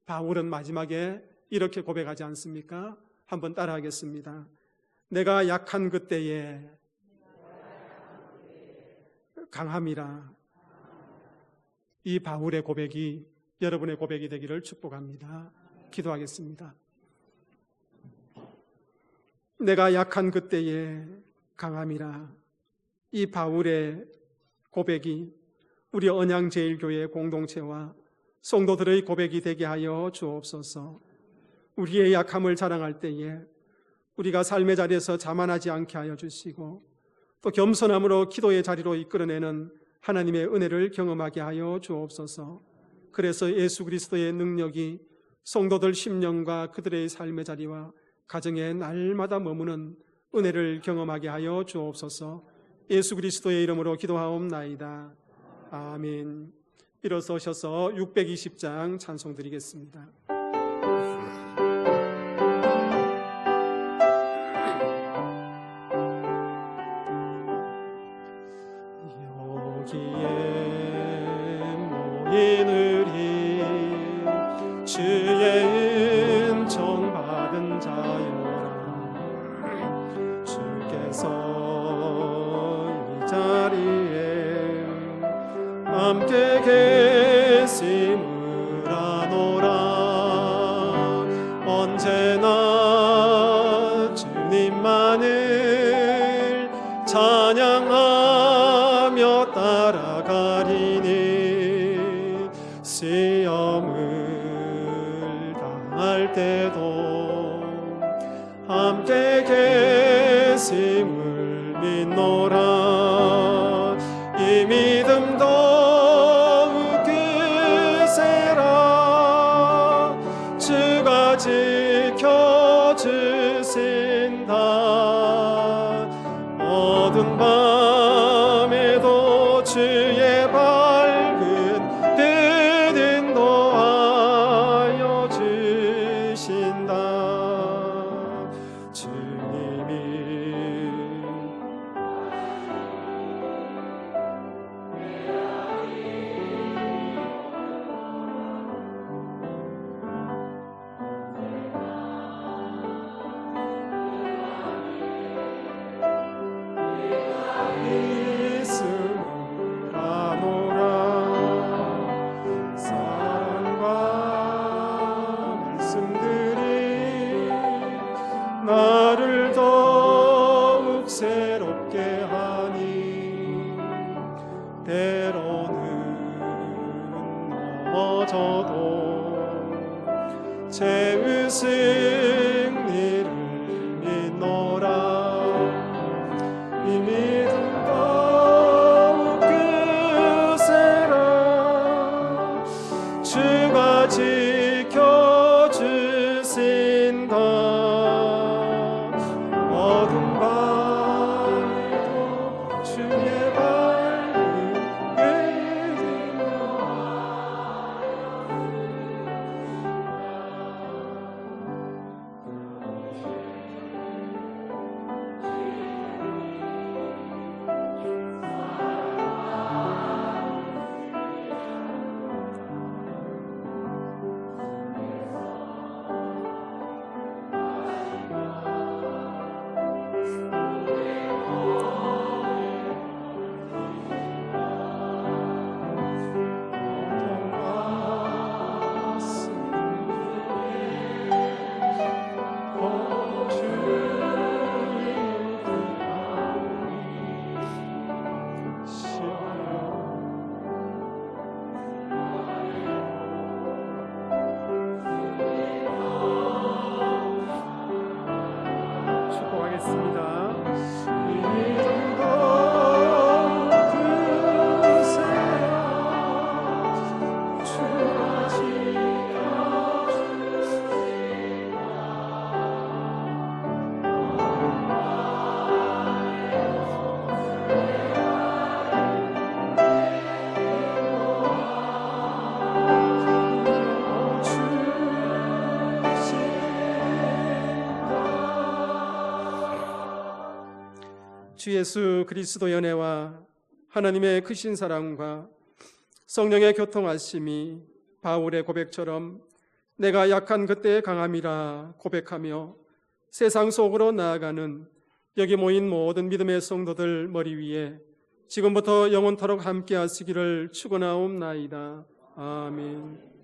바울은 마지막에 이렇게 고백하지 않습니까? 한번 따라하겠습니다. 내가 약한 그때에 강함이라. 이 바울의 고백이 여러분의 고백이 되기를 축복합니다. 기도하겠습니다. 내가 약한 그때에 강함이라. 이 바울의 고백이 우리 언양제일교회 공동체와 성도들의 고백이 되게 하여 주옵소서. 우리의 약함을 자랑할 때에 우리가 삶의 자리에서 자만하지 않게 하여 주시고 또 겸손함으로 기도의 자리로 이끌어내는 하나님의 은혜를 경험하게 하여 주옵소서. 그래서 예수 그리스도의 능력이 성도들 심령과 그들의 삶의 자리와 가정에 날마다 머무는 은혜를 경험하게 하여 주옵소서. 예수 그리스도의 이름으로 기도하옵나이다. 아멘. 일어서셔서 620장 찬송 드리겠습니다. 여기에 모이느리 주의 은총 받은 자여라. 주께서 이 자리에 함께 계심을 아노라. 언제나 주님만을 찬양하며 따라가리니 시험을 당할 때도 함께 계심을 믿노라. 이 믿음 더욱 크세라. 주가 지켜주신다. 어두운 밤에도 주의 밝은 죄의 승리를 믿노라. 이 믿음 더욱 크세라. 주가 지켜주신다. 어둠 밤에도 주의 밝은 주 예수 그리스도의 은혜와 하나님의 크신 사랑과 성령의 교통하심이 바울의 고백처럼 내가 약한 그때의 강함이라 고백하며 세상 속으로 나아가는 여기 모인 모든 믿음의 성도들 머리 위에 지금부터 영원토록 함께 하시기를 축원하옵나이다. 아멘.